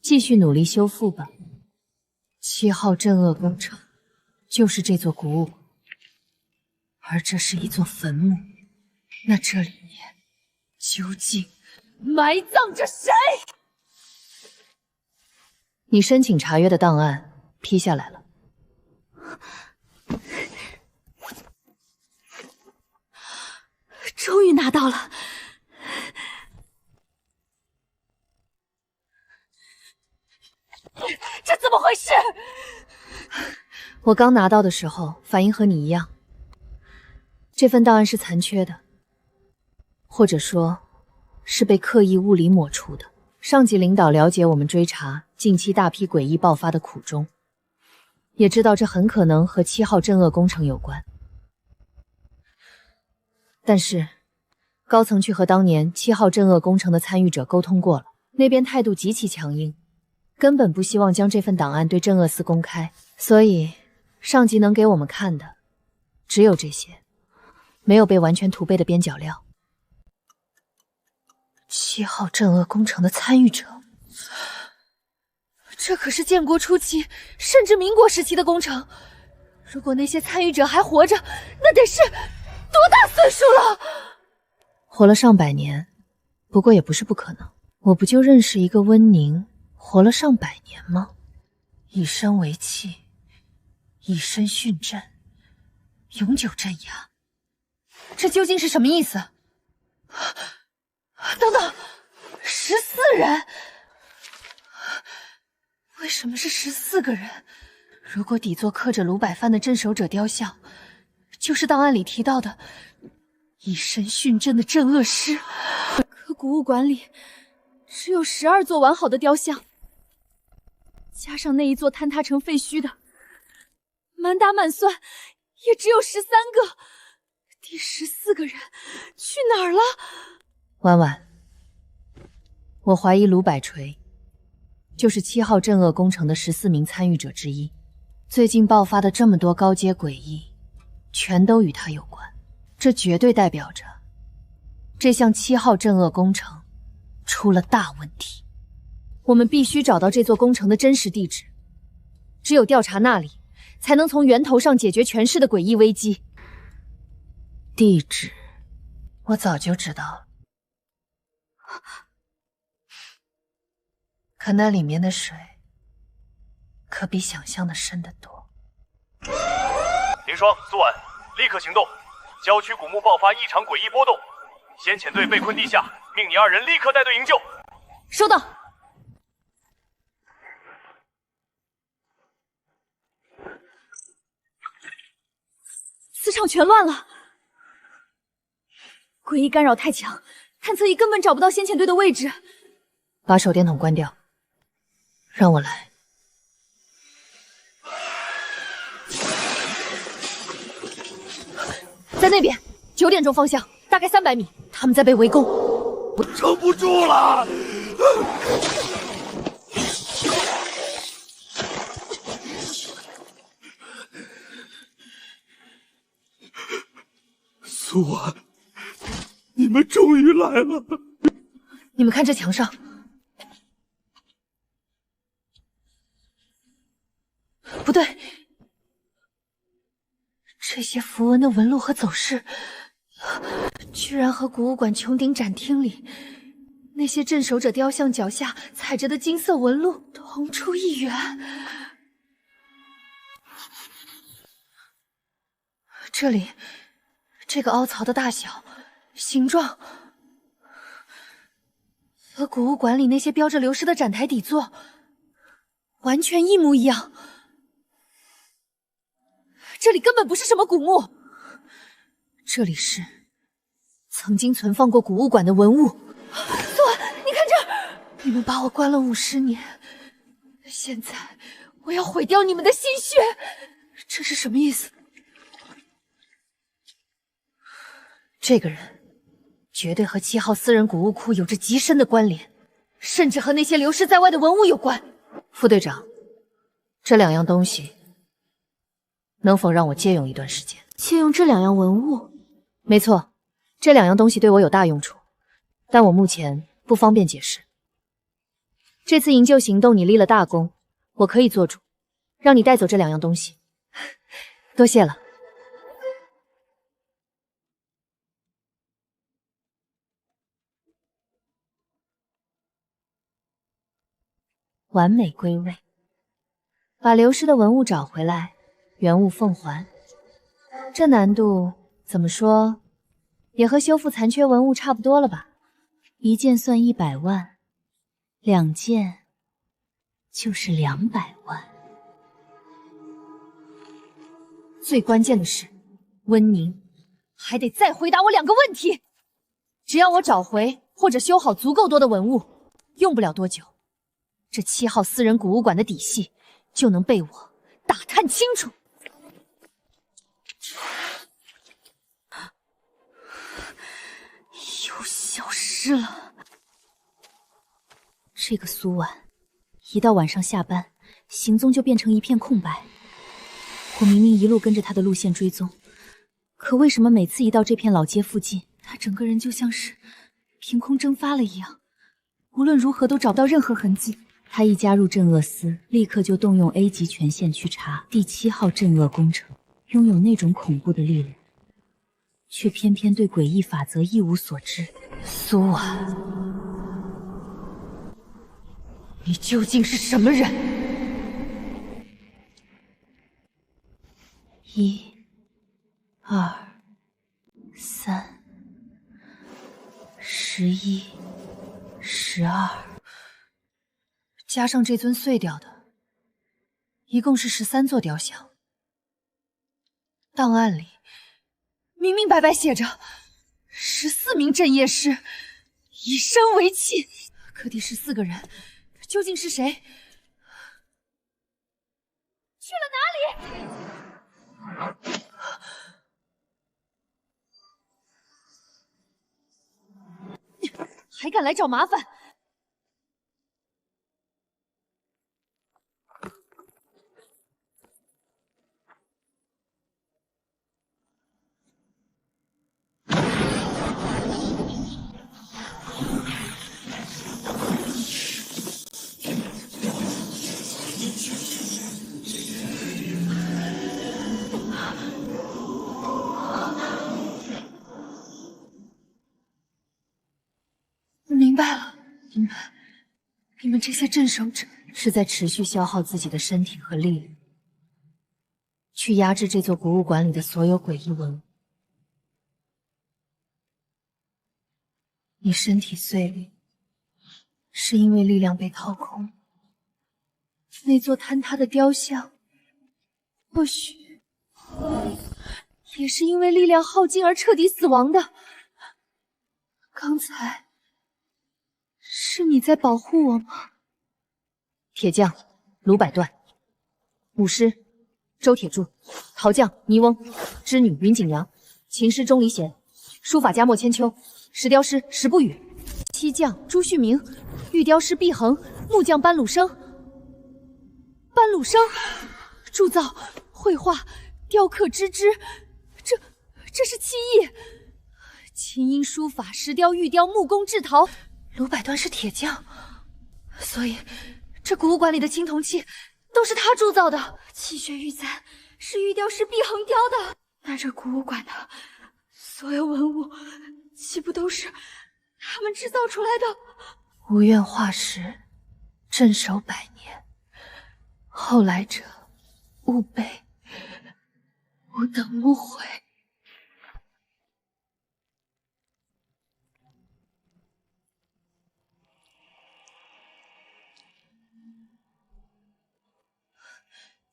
继续努力修复吧。7号镇恶工程就是这座古物馆，而这是一座坟墓。那这里面究竟埋葬着谁？你申请查阅的档案批下来了。终于拿到了。这怎么回事？我刚拿到的时候反应和你一样，这份档案是残缺的，或者说是被刻意物理抹除的。上级领导了解我们追查近期大批诡异爆发的苦衷，也知道这很可能和7号镇恶工程有关。但是高层去和当年7号镇恶工程的参与者沟通过了，那边态度极其强硬，根本不希望将这份档案对镇恶司公开，所以上级能给我们看的只有这些，没有被完全涂背的边角料。7号镇恶工程的参与者，这可是建国初期甚至民国时期的工程，如果那些参与者还活着，那得是多大岁数了？活了上百年，不过也不是不可能。我不就认识一个温宁，活了上百年吗？以身为器，以身殉朕，永久镇压。这究竟是什么意思？等等， 14人？为什么是14个人？如果底座刻着鲁百藩的镇守者雕像，就是档案里提到的以身殉阵的镇恶师。可古物馆里只有12座完好的雕像，加上那一座坍塌成废墟的，满打满算也只有13个。第14个人去哪儿了？婉婉，我怀疑鲁百锤就是7号镇恶工程的14名参与者之一。最近爆发的这么多高阶诡异，全都与他有关。这绝对代表着这项7号镇恶工程出了大问题。我们必须找到这座工程的真实地址，只有调查那里，才能从源头上解决全市的诡异危机。地址我早就知道了，可那里面的水可比想象的深得多。林霜、苏婉，立刻行动！郊区古墓爆发异常诡异波动，先遣队被困地下，命你2人立刻带队营救。收到。磁场全乱了，诡异干扰太强，探测仪根本找不到先遣队的位置。把手电筒关掉，让我来。在那边，9点钟方向，大概300米，他们在被围攻。我撑不住了！苏婉，你们终于来了！你们看这墙上，不对，这些符文的纹路和走势，居然和古物馆穹顶展厅里那些镇守者雕像脚下踩着的金色纹路同出一源。这里，这个凹槽的大小、形状，和古物馆里那些标着流失的展台底座完全一模一样。这里根本不是什么古墓，这里是曾经存放过古物馆的文物。苏婉，你看这儿，你们把我关了50年，现在我要毁掉你们的心血，这是什么意思？这个人绝对和7号私人古物库有着极深的关联，甚至和那些流失在外的文物有关。副队长，这2样东西能否让我借用一段时间？借用这2样文物？没错，这2样东西对我有大用处，但我目前不方便解释。这次营救行动你立了大功，我可以做主，让你带走这2样东西。多谢了。完美归位，把流失的文物找回来，原物奉还。这难度怎么说，也和修复残缺文物差不多了吧？1件算100万，2件就是200万。最关键的是，温宁还得再回答我2个问题。只要我找回或者修好足够多的文物，用不了多久，这7号私人古物馆的底细就能被我打探清楚。又消失了。这个苏婉，一到晚上下班，行踪就变成一片空白。我明明一路跟着他的路线追踪，可为什么每次一到这片老街附近，他整个人就像是凭空蒸发了一样，无论如何都找不到任何痕迹。他一加入镇恶司，立刻就动用 A 级权限去查第7号镇恶工程，拥有那种恐怖的力量，却偏偏对诡异法则一无所知。苏婉，你究竟是什么人？1、2、3、11、12，加上这尊碎掉的，一共是13座雕像。档案里明明白白写着14名镇业师以身为契，可第14个人究竟是谁？去了哪里？还敢来找麻烦！明白了，你们这些镇守者是在持续消耗自己的身体和力量，去压制这座博物馆里的所有诡异文物。你身体碎裂，是因为力量被掏空；那座坍塌的雕像，或许也是因为力量耗尽而彻底死亡的。刚才是你在保护我吗？铁匠卢百段，舞狮周铁柱，陶匠倪翁，织女云锦娘，琴师钟离贤，书法家莫千秋，石雕师石不语，漆匠朱旭明，玉雕师毕恒，木匠班鲁生。班鲁生，铸造、绘画、雕刻、织织，这是漆艺。琴音书法、石雕、玉雕、木工、制陶。卢百端是铁匠，所以这古物馆里的青铜器都是他铸造的。气血玉簪是玉雕师毕恒雕的，那这古物馆的所有文物，岂不都是他们制造出来的？无怨画石，镇守100年，后来者勿悲，吾等无悔。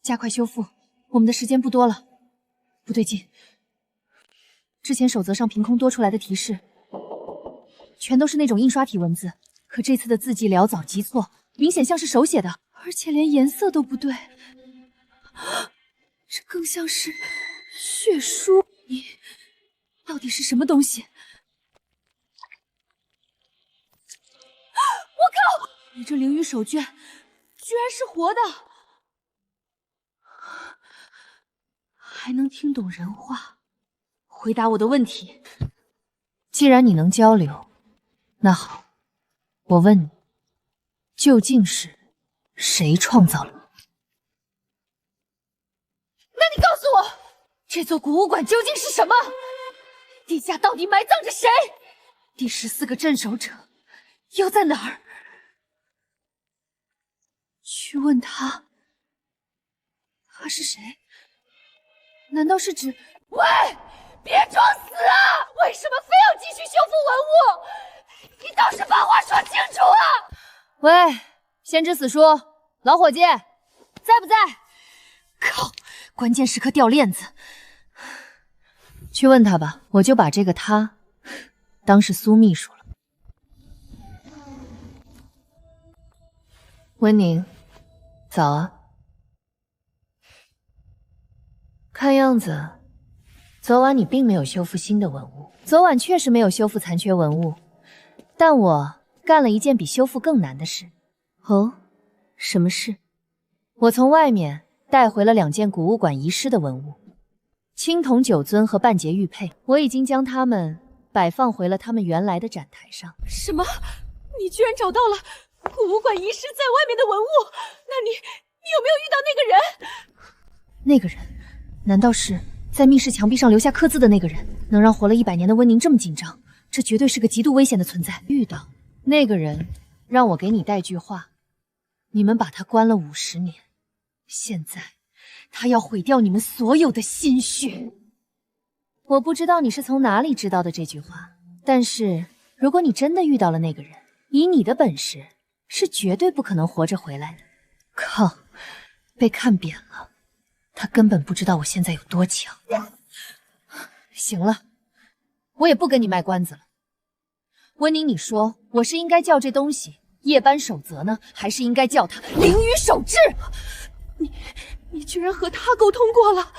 加快修复，我们的时间不多了。不对劲，之前守则上凭空多出来的提示，全都是那种印刷体文字，可这次的字迹潦草急错，明显像是手写的，而且连颜色都不对，这更像是血书。你到底是什么东西？我靠！你这灵鱼手卷居然是活的！还能听懂人话，回答我的问题。既然你能交流，那好，我问你，究竟是谁创造了你？那你告诉我，这座古物馆究竟是什么？地下到底埋葬着谁？第14个镇守者又在哪儿？去问他，他是谁？难道是指……喂，别装死啊！为什么非要继续修复文物？你倒是把话说清楚啊！喂，先知死书，老伙计，在不在？靠，关键时刻掉链子。去问他吧，我就把这个他当是苏秘书了。温宁，早啊。看样子，昨晚你并没有修复新的文物。昨晚确实没有修复残缺文物，但我干了一件比修复更难的事。哦，什么事？我从外面带回了2件古物馆遗失的文物，青铜9尊和半截玉佩，我已经将它们摆放回了他们原来的展台上。什么？你居然找到了古物馆遗失在外面的文物？那你有没有遇到那个人？那个人？难道是在密室墙壁上留下刻字的那个人？能让活了100年的温宁这么紧张，这绝对是个极度危险的存在。遇到那个人，让我给你带句话：你们把他关了50年，现在他要毁掉你们所有的心血。我不知道你是从哪里知道的这句话，但是如果你真的遇到了那个人，以你的本事，是绝对不可能活着回来的。靠，被看扁了，他根本不知道我现在有多强。行了，我也不跟你卖关子了。温宁，你说我是应该叫这东西夜班守则呢，还是应该叫它灵雨守志？你居然和他沟通过了？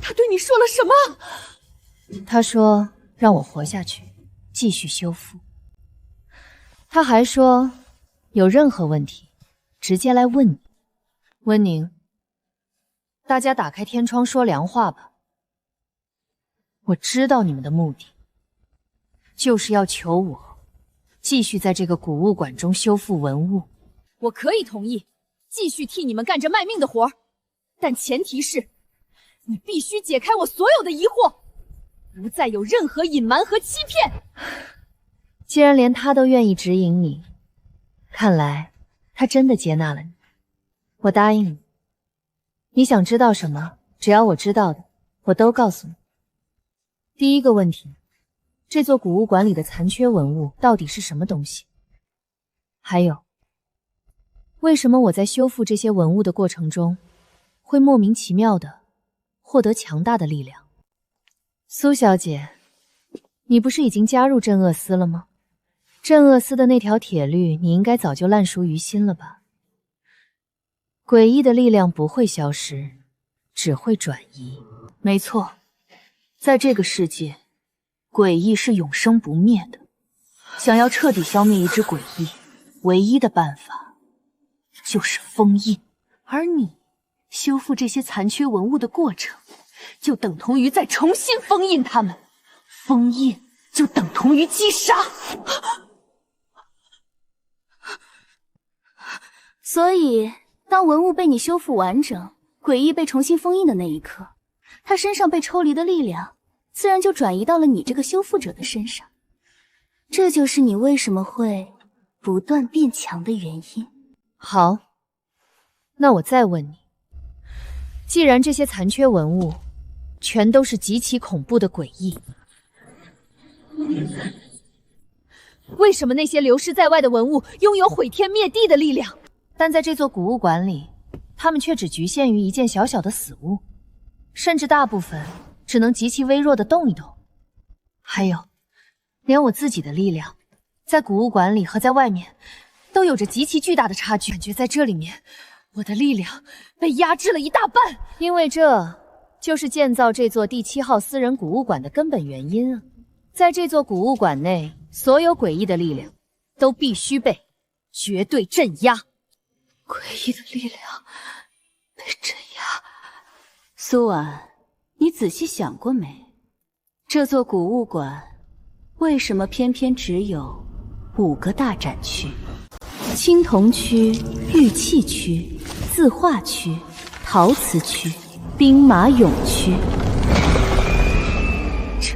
他对你说了什么？他说让我活下去，继续修复。他还说有任何问题直接来问你。温宁，大家打开天窗说凉话吧。我知道你们的目的就是要求我继续在这个古物馆中修复文物。我可以同意继续替你们干着卖命的活儿，但前提是你必须解开我所有的疑惑，不再有任何隐瞒和欺骗。既然连他都愿意指引你，看来他真的接纳了你。我答应你，你想知道什么，只要我知道的，我都告诉你。第一个问题，这座古物馆里的残缺文物到底是什么东西？还有，为什么我在修复这些文物的过程中，会莫名其妙的获得强大的力量？苏小姐，你不是已经加入镇恶司了吗？镇恶司的那条铁律，你应该早就烂熟于心了吧？诡异的力量不会消失，只会转移。没错，在这个世界，诡异是永生不灭的。想要彻底消灭一只诡异，唯一的办法就是封印。而你修复这些残缺文物的过程，就等同于再重新封印它们。封印就等同于击杀。所以，当文物被你修复完整，诡异被重新封印的那一刻，他身上被抽离的力量，自然就转移到了你这个修复者的身上。这就是你为什么会不断变强的原因。好，那我再问你，既然这些残缺文物全都是极其恐怖的诡异，为什么那些流失在外的文物拥有毁天灭地的力量，但在这座古物馆里，它们却只局限于一件小小的死物，甚至大部分只能极其微弱的动一动？还有，连我自己的力量，在古物馆里和在外面都有着极其巨大的差距，感觉在这里面，我的力量被压制了一大半。因为这就是建造这座第7号私人古物馆的根本原因啊！在这座古物馆内，所有诡异的力量都必须被绝对镇压。诡异的力量被镇压。苏婉，你仔细想过没？这座古物馆为什么偏偏只有5个大展区？青铜区、玉器区、字画区、陶瓷区、兵马俑区。这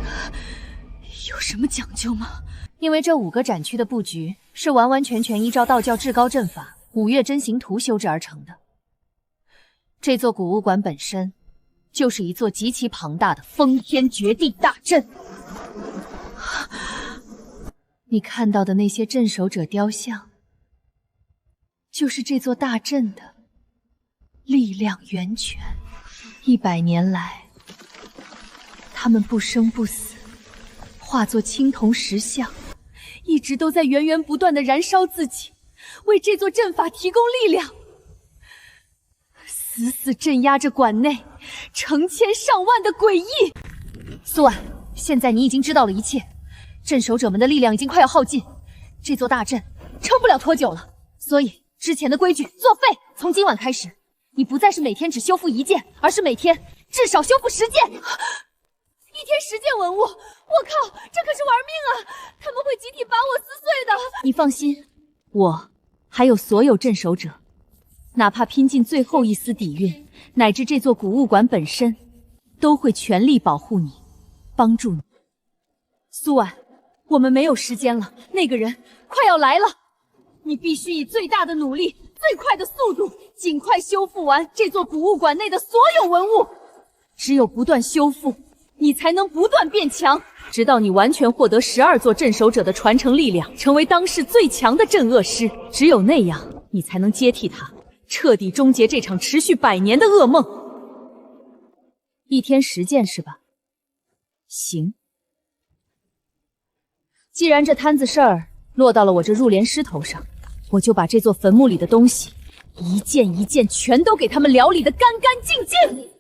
有什么讲究吗？因为这5个展区的布局是完完全全依照道教至高阵法5岳真形图修制而成的。这座古物馆本身就是一座极其庞大的封天绝地大阵。你看到的那些镇守者雕像，就是这座大阵的力量源泉。100年来，他们不生不死，化作青铜石像，一直都在源源不断的燃烧自己，为这座阵法提供力量，死死镇压着馆内成千上万的诡异。苏婉，现在你已经知道了一切，镇守者们的力量已经快要耗尽，这座大阵撑不了多久了，所以之前的规矩作废。从今晚开始，你不再是每天只修复1件，而是每天至少修复10件。1天10件文物，我靠，这可是玩命啊！他们会集体把我撕碎的。你放心，我还有所有镇守者，哪怕拼尽最后一丝底蕴，乃至这座古物馆本身，都会全力保护你，帮助你。苏婉，我们没有时间了，那个人快要来了，你必须以最大的努力、最快的速度，尽快修复完这座古物馆内的所有文物。只有不断修复，你才能不断变强，直到你完全获得12座镇守者的传承力量，成为当世最强的镇恶师。只有那样，你才能接替他，彻底终结这场持续100年的噩梦。1天10件是吧？行。既然这摊子事儿落到了我这入殓师头上，我就把这座坟墓里的东西一件一件全都给他们料理得干干净净。